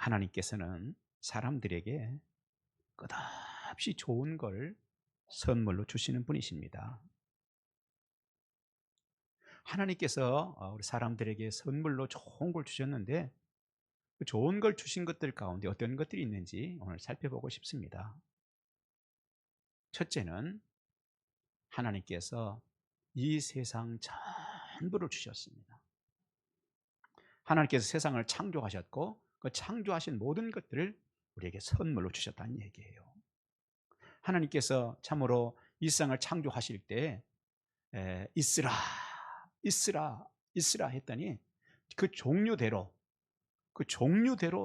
하나님께서는 사람들에게 끝없이 좋은 걸 선물로 주시는 분이십니다. 하나님께서 우리 사람들에게 선물로 좋은 걸 주셨는데 그 좋은 걸 주신 것들 가운데 어떤 것들이 있는지 오늘 살펴보고 싶습니다. 첫째는 하나님께서 이 세상 전부를 주셨습니다. 하나님께서 세상을 창조하셨고 그 창조하신 모든 것들을 우리에게 선물로 주셨다는 얘기예요. 하나님께서 참으로 이 세상을 창조하실 때 있으라 있으라 있으라 했더니 그 종류대로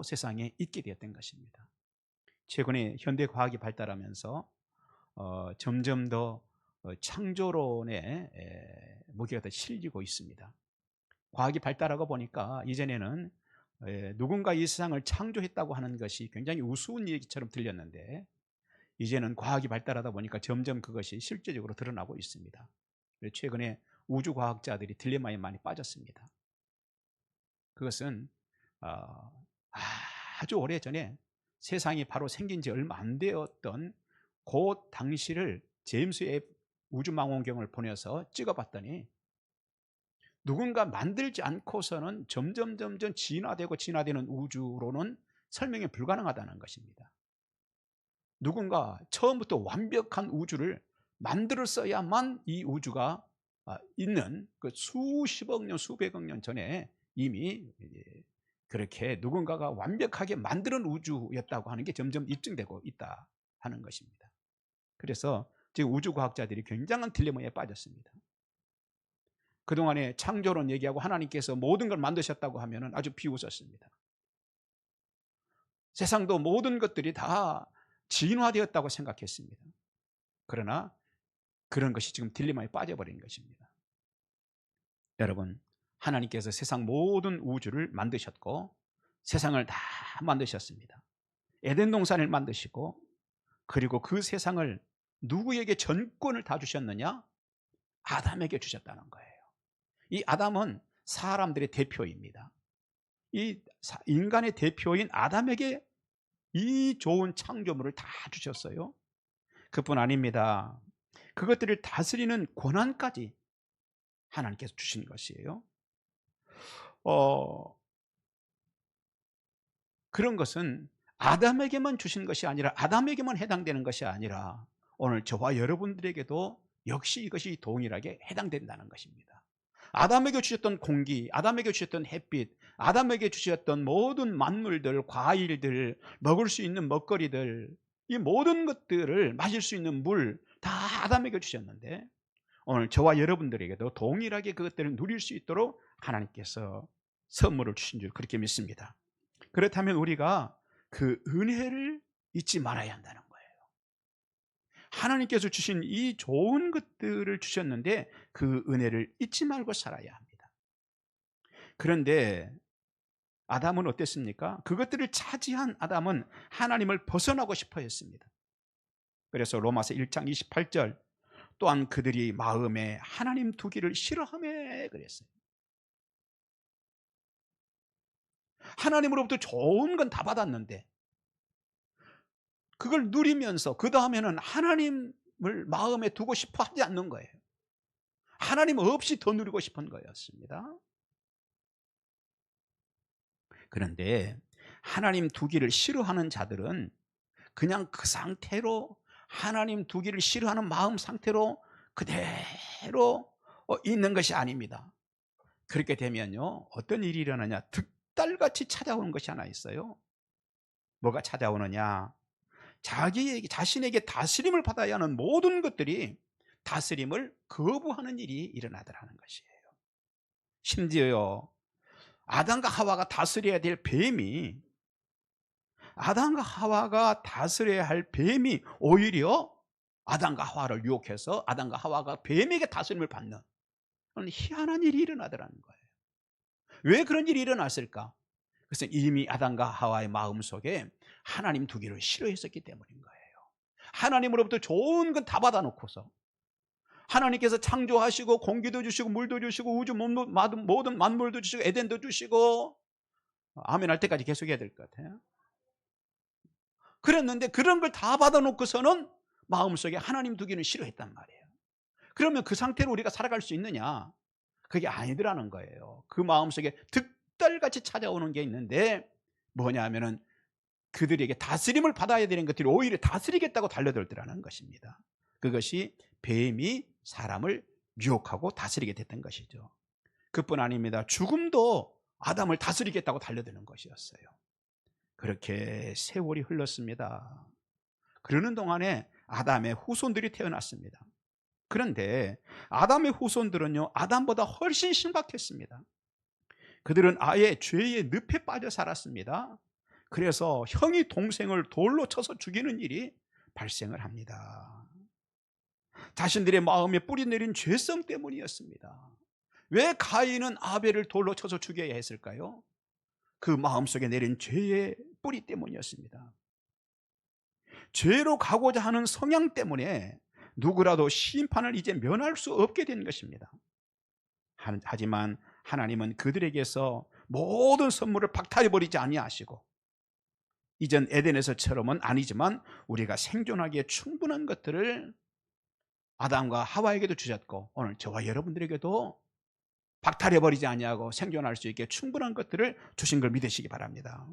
세상에 있게 되었던 것입니다. 최근에 현대 과학이 발달하면서 점점 더 창조론의 무게가 더 실리고 있습니다. 과학이 발달하고 보니까 이전에는 누군가 이 세상을 창조했다고 하는 것이 굉장히 우스운 얘기처럼 들렸는데 이제는 과학이 발달하다 보니까 점점 그것이 실제적으로 드러나고 있습니다. 최근에 우주과학자들이 딜레마에 많이 빠졌습니다. 그것은 아주 오래전에 세상이 바로 생긴 지 얼마 안 되었던 그 당시를 제임스 웹 우주망원경을 보내서 찍어봤더니 누군가 만들지 않고서는 점점 진화되는 우주로는 설명이 불가능하다는 것입니다. 누군가 처음부터 완벽한 우주를 만들었어야만 이 우주가 있는 그 수십억 년, 수백억 년 전에 이미 그렇게 누군가가 완벽하게 만드는 우주였다고 하는 게 점점 입증되고 있다 하는 것입니다. 그래서 지금 우주과학자들이 굉장한 딜레마에 빠졌습니다. 그동안에 창조론 얘기하고 하나님께서 모든 걸 만드셨다고 하면 아주 비웃었습니다. 세상도 모든 것들이 다 진화되었다고 생각했습니다. 그러나 그런 것이 지금 딜레마에 빠져버린 것입니다. 여러분, 하나님께서 세상 모든 우주를 만드셨고 세상을 다 만드셨습니다. 에덴 동산을 만드시고 그리고 그 세상을 누구에게 전권을 다 주셨느냐? 아담에게 주셨다는 거예요. 이 아담은 사람들의 대표입니다. 이 인간의 대표인 아담에게 이 좋은 창조물을 다 주셨어요. 그뿐 아닙니다. 그것들을 다스리는 권한까지 하나님께서 주신 것이에요. 그런 것은 아담에게만 주신 것이 아니라 아담에게만 해당되는 것이 아니라 오늘 저와 여러분들에게도 역시 이것이 동일하게 해당된다는 것입니다. 아담에게 주셨던 공기, 아담에게 주셨던 햇빛, 아담에게 주셨던 모든 만물들, 과일들, 먹을 수 있는 먹거리들, 이 모든 것들을 마실 수 있는 물 다 아담에게 주셨는데 오늘 저와 여러분들에게도 동일하게 그것들을 누릴 수 있도록 하나님께서 선물을 주신 줄 그렇게 믿습니다. 그렇다면 우리가 그 은혜를 잊지 말아야 한다는 거예요. 하나님께서 주신 이 좋은 것들을 주셨는데 그 은혜를 잊지 말고 살아야 합니다. 그런데 아담은 어땠습니까? 그것들을 차지한 아담은 하나님을 벗어나고 싶어 했습니다. 그래서 로마서 1장 28절 또한 그들이 마음에 하나님 두기를 싫어하며 그랬어요. 하나님으로부터 좋은 건 다 받았는데 그걸 누리면서 그 다음에는 하나님을 마음에 두고 싶어 하지 않는 거예요. 하나님 없이 더 누리고 싶은 거였습니다. 그런데 하나님 두기를 싫어하는 자들은 그냥 그 상태로 하나님 두기를 싫어하는 마음 상태로 그대로 있는 것이 아닙니다. 그렇게 되면요 어떤 일이 일어나냐, 득달같이 찾아오는 것이 하나 있어요. 뭐가 찾아오느냐, 자신에게 다스림을 받아야 하는 모든 것들이 다스림을 거부하는 일이 일어나더라는 것이에요. 심지어요 아담과 하와가 다스려야 될 뱀이, 아담과 하와가 다스려야 할 뱀이 오히려 아담과 하와를 유혹해서 아담과 하와가 뱀에게 다스림을 받는 그런 희한한 일이 일어나더라는 거예요. 왜 그런 일이 일어났을까? 그것은 이미 아담과 하와의 마음속에 하나님 두기를 싫어했었기 때문인 거예요. 하나님으로부터 좋은 건 다 받아놓고서 하나님께서 창조하시고 공기도 주시고 물도 주시고 우주 모든 만물도 주시고 에덴도 주시고 아멘 할 때까지 계속 해야 될 것 같아요. 그랬는데 그런 걸 다 받아놓고서는 마음속에 하나님 두기는 싫어했단 말이에요. 그러면 그 상태로 우리가 살아갈 수 있느냐? 그게 아니더라는 거예요. 그 마음속에 득달같이 찾아오는 게 있는데 뭐냐 하면은 그들에게 다스림을 받아야 되는 것들이 오히려 다스리겠다고 달려들더라는 것입니다. 그것이 뱀이 사람을 유혹하고 다스리게 됐던 것이죠. 그뿐 아닙니다. 죽음도 아담을 다스리겠다고 달려드는 것이었어요. 그렇게 세월이 흘렀습니다. 그러는 동안에 아담의 후손들이 태어났습니다. 그런데 아담의 후손들은요, 아담보다 훨씬 신박했습니다. 그들은 아예 죄의 늪에 빠져 살았습니다. 그래서 형이 동생을 돌로 쳐서 죽이는 일이 발생을 합니다. 자신들의 마음에 뿌리내린 죄성 때문이었습니다. 왜 가인은 아벨을 돌로 쳐서 죽여야 했을까요? 그 마음속에 내린 죄의 뿌리 때문이었습니다. 죄로 가고자 하는 성향 때문에 누구라도 심판을 이제 면할 수 없게 된 것입니다. 하지만 하나님은 그들에게서 모든 선물을 박탈해버리지 아니하시고, 이전 에덴에서처럼은 아니지만 우리가 생존하기에 충분한 것들을 아담과 하와에게도 주셨고, 오늘 저와 여러분들에게도 박탈해버리지 아니하고 생존할 수 있게 충분한 것들을 주신 걸 믿으시기 바랍니다.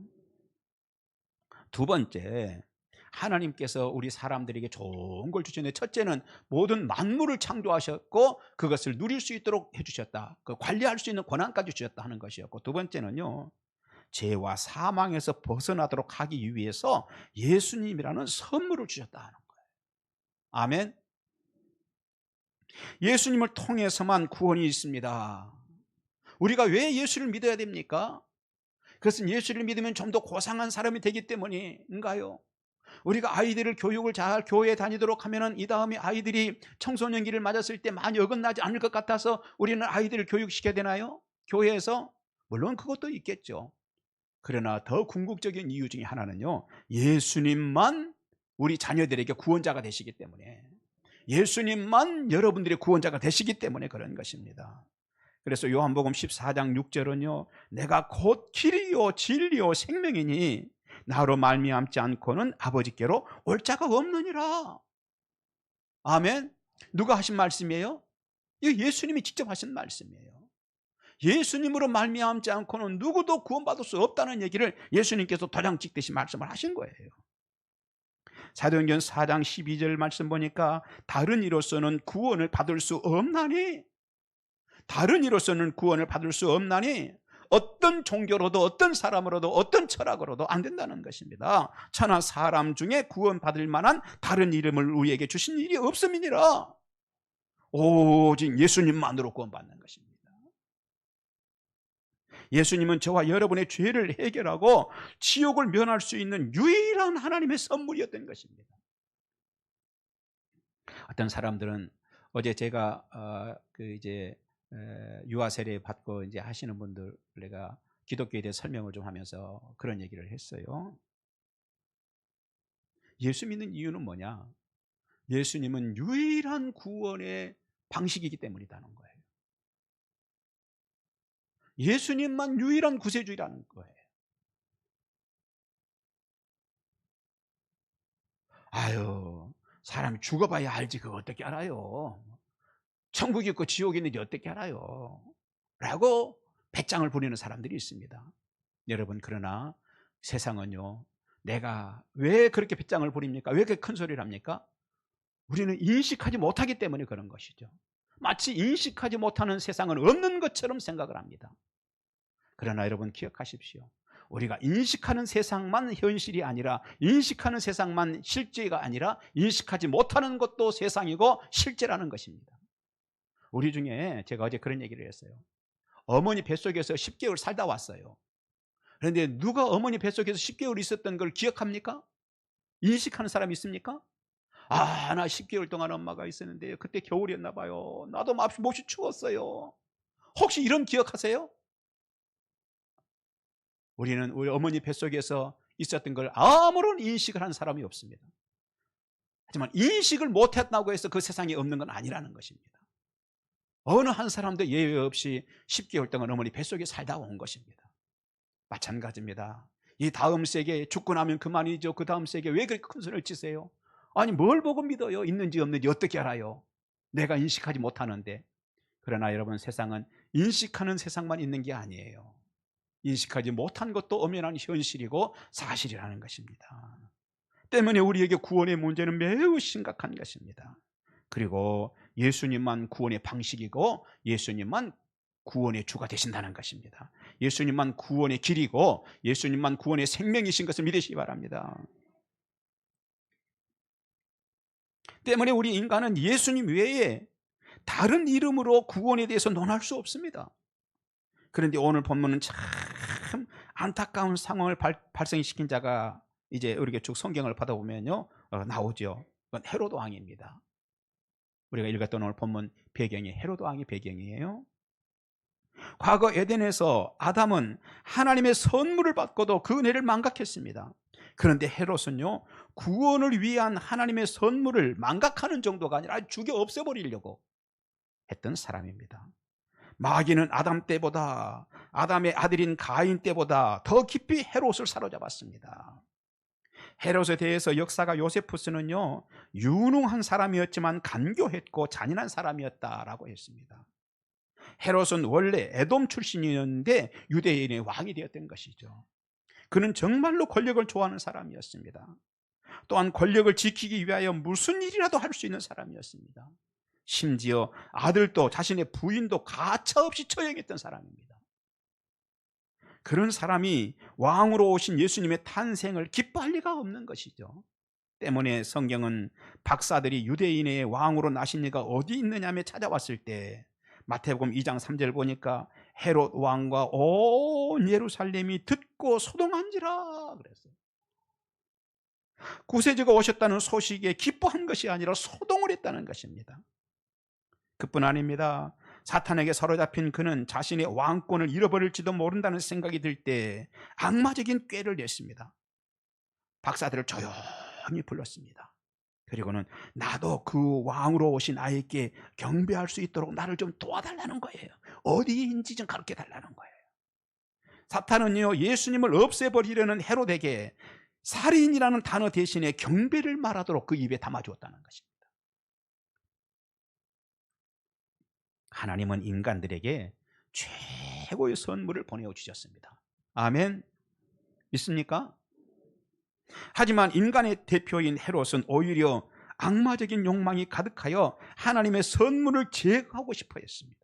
두 번째, 하나님께서 우리 사람들에게 좋은 걸 주셨는데, 첫째는 모든 만물을 창조하셨고 그것을 누릴 수 있도록 해주셨다. 그 관리할 수 있는 권한까지 주셨다 하는 것이었고, 두 번째는요, 죄와 사망에서 벗어나도록 하기 위해서 예수님이라는 선물을 주셨다 하는 거예요. 아멘. 예수님을 통해서만 구원이 있습니다. 우리가 왜 예수를 믿어야 됩니까? 그것은 예수를 믿으면 좀 더 고상한 사람이 되기 때문인가요? 우리가 아이들을 교육을 잘 교회에 다니도록 하면은 이 다음에 아이들이 청소년기를 맞았을 때 많이 어긋나지 않을 것 같아서 우리는 아이들을 교육시켜야 되나요? 교회에서? 물론 그것도 있겠죠. 그러나 더 궁극적인 이유 중에 하나는요, 예수님만 우리 자녀들에게 구원자가 되시기 때문에, 예수님만 여러분들의 구원자가 되시기 때문에 그런 것입니다. 그래서 요한복음 14장 6절은요, 내가 곧 길이요 진리요 생명이니 나로 말미암지 않고는 아버지께로 올 자가 없느니라. 아멘. 누가 하신 말씀이에요? 이거 예수님이 직접 하신 말씀이에요. 예수님으로 말미암지 않고는 누구도 구원받을 수 없다는 얘기를 예수님께서 도장 찍듯이 말씀을 하신 거예요. 사도행전 4장 12절 말씀 보니까 다른 이로서는 구원을 받을 수 없나니, 다른 이로서는 구원을 받을 수 없나니, 어떤 종교로도 어떤 사람으로도 어떤 철학으로도 안 된다는 것입니다. 천하 사람 중에 구원받을 만한 다른 이름을 우리에게 주신 일이 없음이니라. 오직 예수님만으로 구원받는 것입니다. 예수님은 저와 여러분의 죄를 해결하고 지옥을 면할 수 있는 유일한 하나님의 선물이었던 것입니다. 어떤 사람들은, 어제 제가 유아 세례 받고 이제 하시는 분들, 내가 기독교에 대해 설명을 좀 하면서 그런 얘기를 했어요. 예수 믿는 이유는 뭐냐? 예수님은 유일한 구원의 방식이기 때문이라는 거예요. 예수님만 유일한 구세주라는 거예요. 아유, 사람이 죽어봐야 알지 그거 어떻게 알아요? 천국이 있고 지옥이 있는지 어떻게 알아요? 라고 배짱을 부리는 사람들이 있습니다. 여러분, 그러나 세상은요, 내가 왜 그렇게 배짱을 부립니까? 왜 그렇게 큰 소리를 합니까? 우리는 인식하지 못하기 때문에 그런 것이죠. 마치 인식하지 못하는 세상은 없는 것처럼 생각을 합니다. 그러나 여러분 기억하십시오. 우리가 인식하는 세상만 현실이 아니라, 인식하는 세상만 실제가 아니라 인식하지 못하는 것도 세상이고 실제라는 것입니다. 우리 중에 제가 어제 그런 얘기를 했어요. 어머니 뱃속에서 10개월 살다 왔어요. 그런데 누가 어머니 뱃속에서 10개월 있었던 걸 기억합니까? 인식하는 사람이 있습니까? 아, 나 10개월 동안 엄마가 있었는데 그때 겨울이었나 봐요. 나도 몹시 추웠어요. 혹시 이런 기억하세요? 우리는 우리 어머니 뱃속에서 있었던 걸 아무런 인식을 한 사람이 없습니다. 하지만 인식을 못했다고 해서 그 세상에 없는 건 아니라는 것입니다. 어느 한 사람도 예외 없이 10개월 동안 어머니 뱃속에 살다 온 것입니다. 마찬가지입니다. 이 다음 세계 죽고 나면 그만이죠. 그 다음 세계 왜 그렇게 큰 소리를 치세요? 아니 뭘 보고 믿어요? 있는지 없는지 어떻게 알아요? 내가 인식하지 못하는데. 그러나 여러분, 세상은 인식하는 세상만 있는 게 아니에요. 인식하지 못한 것도 엄연한 현실이고 사실이라는 것입니다. 때문에 우리에게 구원의 문제는 매우 심각한 것입니다. 그리고 예수님만 구원의 방식이고 예수님만 구원의 주가 되신다는 것입니다. 예수님만 구원의 길이고 예수님만 구원의 생명이신 것을 믿으시기 바랍니다. 때문에 우리 인간은 예수님 외에 다른 이름으로 구원에 대해서 논할 수 없습니다. 그런데 오늘 본문은 참 안타까운 상황을 발생시킨 자가 이제 우리가 쭉 성경을 받아보면요 나오죠. 그건 헤롯 왕입니다. 우리가 읽었던 오늘 본문 배경이 헤롯 왕의 배경이에요. 과거 에덴에서 아담은 하나님의 선물을 받고도 그 은혜를 망각했습니다. 그런데 헤롯은요 구원을 위한 하나님의 선물을 망각하는 정도가 아니라 죽여 없애버리려고 했던 사람입니다. 마귀는 아담 때보다, 아담의 아들인 가인 때보다 더 깊이 헤롯을 사로잡았습니다. 헤롯에 대해서 역사가 요세푸스는요 유능한 사람이었지만 간교했고 잔인한 사람이었다라고 했습니다. 헤롯은 원래 에돔 출신이었는데 유대인의 왕이 되었던 것이죠. 그는 정말로 권력을 좋아하는 사람이었습니다. 또한 권력을 지키기 위하여 무슨 일이라도 할 수 있는 사람이었습니다. 심지어 아들도 자신의 부인도 가차없이 처형했던 사람입니다. 그런 사람이 왕으로 오신 예수님의 탄생을 기뻐할 리가 없는 것이죠. 때문에 성경은 박사들이 유대인의 왕으로 나신 이가 어디 있느냐며 찾아왔을 때 마태복음 2장 3절 보니까 헤롯 왕과 온 예루살렘이 듣고 소동한지라 그랬어요. 구세주가 오셨다는 소식에 기뻐한 것이 아니라 소동을 했다는 것입니다. 그뿐 아닙니다. 사탄에게 사로잡힌 그는 자신의 왕권을 잃어버릴지도 모른다는 생각이 들 때 악마적인 꾀를 냈습니다. 박사들을 조용히 불렀습니다. 그리고는 나도 그 왕으로 오신 아이께 경배할 수 있도록 나를 좀 도와달라는 거예요. 어디인지 좀 가르쳐 달라는 거예요. 사탄은요 예수님을 없애버리려는 헤롯에게 살인이라는 단어 대신에 경배를 말하도록 그 입에 담아주었다는 것입니다. 하나님은 인간들에게 최고의 선물을 보내주셨습니다. 아멘. 믿습니까? 하지만 인간의 대표인 헤롯은 오히려 악마적인 욕망이 가득하여 하나님의 선물을 제거하고 싶어 했습니다.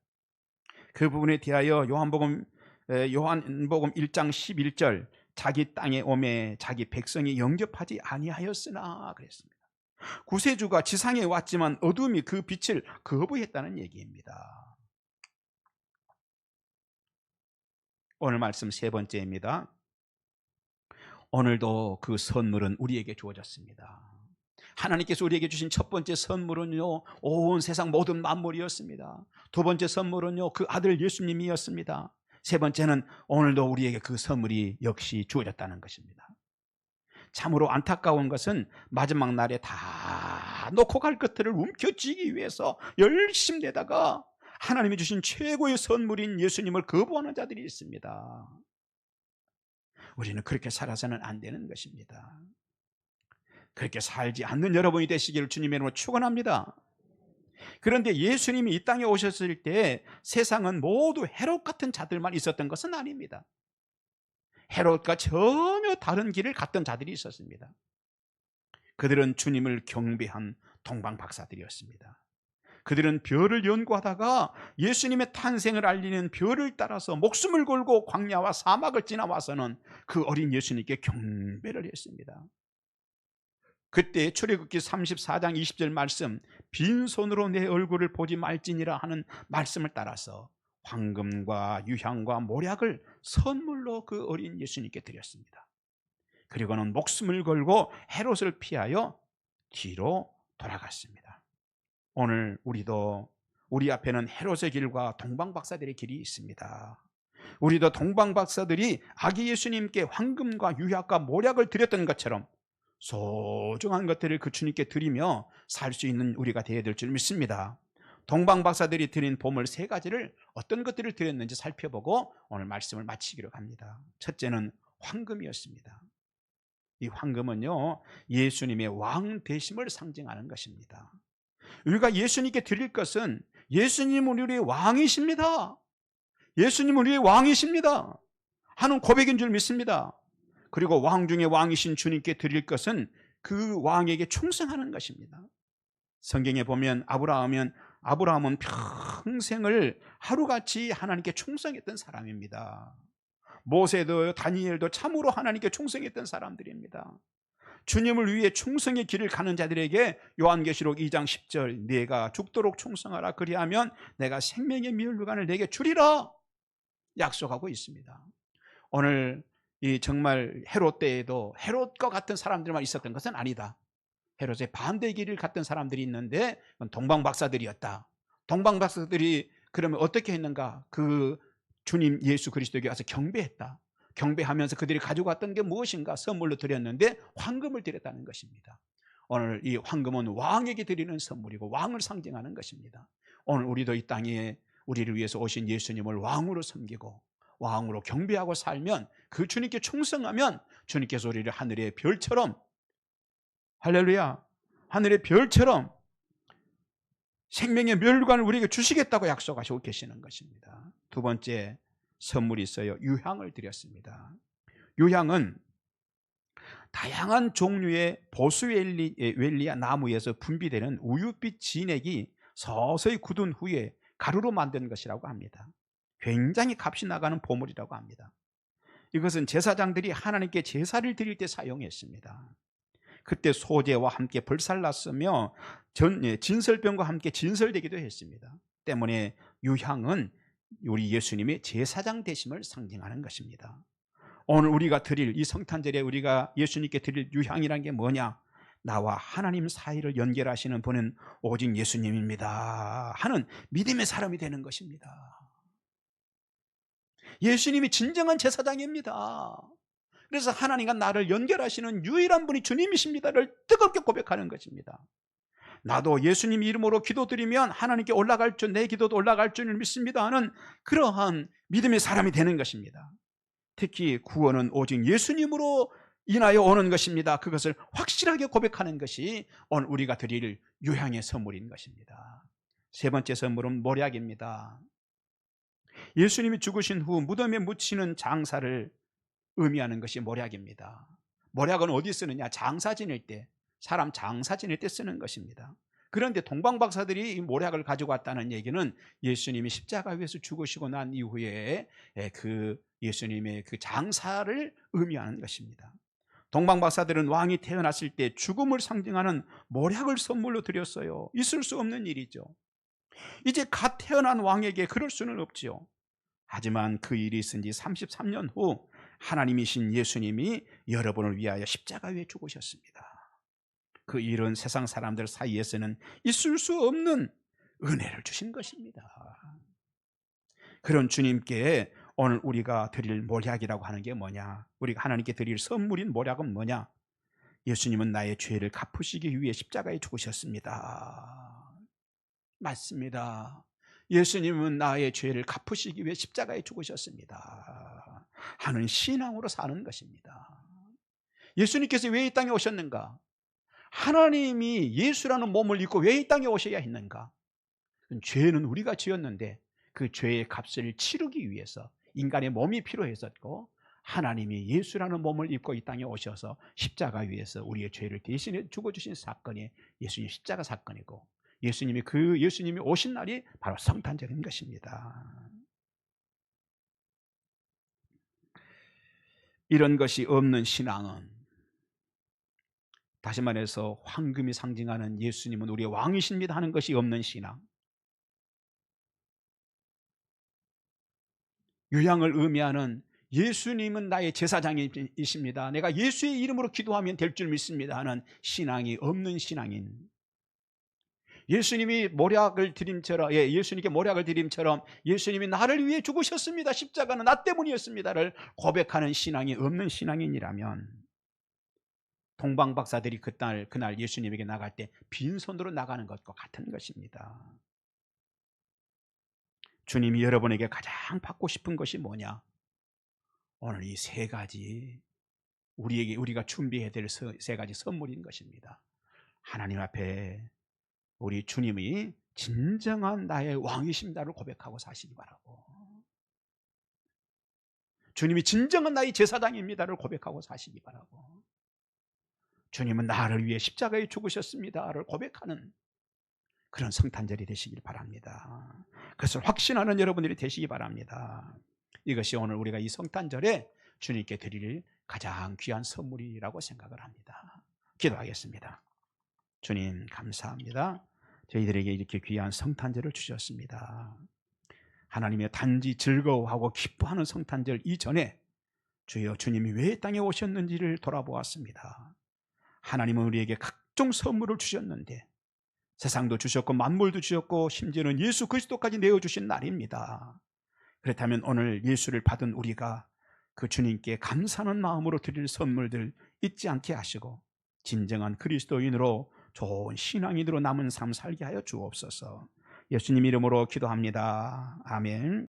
그 부분에 대하여 요한복음 1장 11절 자기 땅에 오매 자기 백성이 영접하지 아니하였으나 그랬습니다. 구세주가 지상에 왔지만 어둠이 그 빛을 거부했다는 얘기입니다. 오늘 말씀 세 번째입니다. 오늘도 그 선물은 우리에게 주어졌습니다. 하나님께서 우리에게 주신 첫 번째 선물은요 온 세상 모든 만물이었습니다. 두 번째 선물은요 그 아들 예수님이었습니다. 세 번째는 오늘도 우리에게 그 선물이 역시 주어졌다는 것입니다. 참으로 안타까운 것은 마지막 날에 다 놓고 갈 것들을 움켜쥐기 위해서 열심히 내다가 하나님이 주신 최고의 선물인 예수님을 거부하는 자들이 있습니다. 우리는 그렇게 살아서는 안 되는 것입니다. 그렇게 살지 않는 여러분이 되시기를 주님의 이름으로 축원합니다. 그런데 예수님이 이 땅에 오셨을 때 세상은 모두 헤롯 같은 자들만 있었던 것은 아닙니다. 헤롯과 전혀 다른 길을 갔던 자들이 있었습니다. 그들은 주님을 경배한 동방박사들이었습니다. 그들은 별을 연구하다가 예수님의 탄생을 알리는 별을 따라서 목숨을 걸고 광야와 사막을 지나와서는 그 어린 예수님께 경배를 했습니다. 그때 출애굽기 34장 20절 말씀 빈손으로 내 얼굴을 보지 말지니라 하는 말씀을 따라서 황금과 유향과 모략을 선물로 그 어린 예수님께 드렸습니다. 그리고는 목숨을 걸고 헤롯을 피하여 뒤로 돌아갔습니다. 오늘 우리도 우리 앞에는 헤롯의 길과 동방박사들의 길이 있습니다. 우리도 동방박사들이 아기 예수님께 황금과 유향과 모략을 드렸던 것처럼 소중한 것들을 그 주님께 드리며 살 수 있는 우리가 되어야 될 줄 믿습니다. 동방 박사들이 드린 보물 세 가지를 어떤 것들을 드렸는지 살펴보고 오늘 말씀을 마치기로 합니다. 첫째는 황금이었습니다. 이 황금은요, 예수님의 왕 되심을 상징하는 것입니다. 우리가 예수님께 드릴 것은 예수님은 우리의 왕이십니다, 예수님은 우리의 왕이십니다 하는 고백인 줄 믿습니다. 그리고 왕 중에 왕이신 주님께 드릴 것은 그 왕에게 충성하는 것입니다. 성경에 보면 아브라함은 평생을 하루같이 하나님께 충성했던 사람입니다. 모세도 다니엘도 참으로 하나님께 충성했던 사람들입니다. 주님을 위해 충성의 길을 가는 자들에게 요한계시록 2장 10절 네가 죽도록 충성하라 그리하면 내가 생명의 멸류관을 내게 주리라 약속하고 있습니다. 오늘 이 정말 헤롯 때에도 헤롯과 같은 사람들만 있었던 것은 아니다. 헤롯의 반대 길을 갔던 사람들이 있는데 그건 동방 박사들이었다. 동방 박사들이 그러면 어떻게 했는가? 그 주님 예수 그리스도에게 와서 경배했다. 경배하면서 그들이 가지고 왔던 게 무엇인가? 선물로 드렸는데 황금을 드렸다는 것입니다. 오늘 이 황금은 왕에게 드리는 선물이고 왕을 상징하는 것입니다. 오늘 우리도 이 땅에 우리를 위해서 오신 예수님을 왕으로 섬기고 왕으로 경배하고 살면, 그 주님께 충성하면 주님께서 우리를 하늘의 별처럼, 할렐루야, 하늘의 별처럼 생명의 멸류관을 우리에게 주시겠다고 약속하시고 계시는 것입니다. 두 번째 선물이 있어요. 유향을 드렸습니다. 유향은 다양한 종류의 보스웰리아 나무에서 분비되는 우유빛 진액이 서서히 굳은 후에 가루로 만든 것이라고 합니다. 굉장히 값이 나가는 보물이라고 합니다. 이것은 제사장들이 하나님께 제사를 드릴 때 사용했습니다. 그때 소재와 함께 벌살났으며 진설병과 함께 진설되기도 했습니다. 때문에 유향은 우리 예수님의 제사장 되심을 상징하는 것입니다. 오늘 우리가 드릴 이 성탄절에 우리가 예수님께 드릴 유향이란 게 뭐냐? 나와 하나님 사이를 연결하시는 분은 오직 예수님입니다 하는 믿음의 사람이 되는 것입니다. 예수님이 진정한 제사장입니다. 그래서 하나님과 나를 연결하시는 유일한 분이 주님이십니다를 뜨겁게 고백하는 것입니다. 나도 예수님 이름으로 기도드리면 하나님께 올라갈 줄, 내 기도도 올라갈 줄 믿습니다 하는 그러한 믿음의 사람이 되는 것입니다. 특히 구원은 오직 예수님으로 인하여 오는 것입니다. 그것을 확실하게 고백하는 것이 오늘 우리가 드릴 유향의 선물인 것입니다. 세 번째 선물은 몰약입니다. 예수님이 죽으신 후 무덤에 묻히는 장사를 의미하는 것이 몰약입니다. 몰약은 어디 쓰느냐? 장사 지낼 때, 사람 장사 지낼 때 쓰는 것입니다. 그런데 동방박사들이 이 몰약을 가지고 왔다는 얘기는 예수님이 십자가 위에서 죽으시고 난 이후에 그 예수님의 그 장사를 의미하는 것입니다. 동방박사들은 왕이 태어났을 때 죽음을 상징하는 몰약을 선물로 드렸어요. 있을 수 없는 일이죠. 이제 갓 태어난 왕에게 그럴 수는 없지요. 하지만 그 일이 있은 지 33년 후 하나님이신 예수님이 여러분을 위하여 십자가 위에 죽으셨습니다. 그 일은 세상 사람들 사이에서는 있을 수 없는 은혜를 주신 것입니다. 그런 주님께 오늘 우리가 드릴 몰약이라고 하는 게 뭐냐? 우리가 하나님께 드릴 선물인 몰약은 뭐냐? 예수님은 나의 죄를 갚으시기 위해 십자가에 죽으셨습니다. 맞습니다. 예수님은 나의 죄를 갚으시기 위해 십자가에 죽으셨습니다 하는 신앙으로 사는 것입니다. 예수님께서 왜 이 땅에 오셨는가? 하나님이 예수라는 몸을 입고 왜 이 땅에 오셔야 했는가? 죄는 우리가 지었는데 그 죄의 값을 치르기 위해서 인간의 몸이 필요했었고, 하나님이 예수라는 몸을 입고 이 땅에 오셔서 십자가 위에서 우리의 죄를 대신해 죽어주신 사건이 예수님 십자가 사건이고, 예수님이 오신 날이 바로 성탄절인 것입니다. 이런 것이 없는 신앙은, 다시 말해서 황금이 상징하는 예수님은 우리의 왕이십니다 하는 것이 없는 신앙, 유향을 의미하는 예수님은 나의 제사장이십니다, 내가 예수의 이름으로 기도하면 될 줄 믿습니다 하는 신앙이 없는 신앙인, 예수님이 몰약을 드림처럼, 예수님께 몰약을 드림처럼 예수님이 나를 위해 죽으셨습니다, 십자가는 나 때문이었습니다를 고백하는 신앙이 없는 신앙인이라면, 동방박사들이 그날 예수님에게 나갈 때 빈손으로 나가는 것과 같은 것입니다. 주님이 여러분에게 가장 받고 싶은 것이 뭐냐? 오늘 이 세 가지, 우리가 준비해야 될 세 가지 선물인 것입니다. 하나님 앞에 우리 주님이 진정한 나의 왕이십니다를 고백하고 사시기 바라고, 주님이 진정한 나의 제사장입니다를 고백하고 사시기 바라고, 주님은 나를 위해 십자가에 죽으셨습니다를 고백하는 그런 성탄절이 되시길 바랍니다. 그것을 확신하는 여러분들이 되시기 바랍니다. 이것이 오늘 우리가 이 성탄절에 주님께 드릴 가장 귀한 선물이라고 생각을 합니다. 기도하겠습니다. 주님 감사합니다. 저희들에게 이렇게 귀한 성탄절을 주셨습니다. 하나님의 단지 즐거워하고 기뻐하는 성탄절 이전에 주여 주님이 왜 땅에 오셨는지를 돌아보았습니다. 하나님은 우리에게 각종 선물을 주셨는데 세상도 주셨고 만물도 주셨고 심지어는 예수 그리스도까지 내어주신 날입니다. 그렇다면 오늘 예수를 받은 우리가 그 주님께 감사하는 마음으로 드릴 선물들 잊지 않게 하시고 진정한 그리스도인으로 좋은 신앙인으로 남은 삶 살게 하여 주옵소서. 예수님 이름으로 기도합니다. 아멘.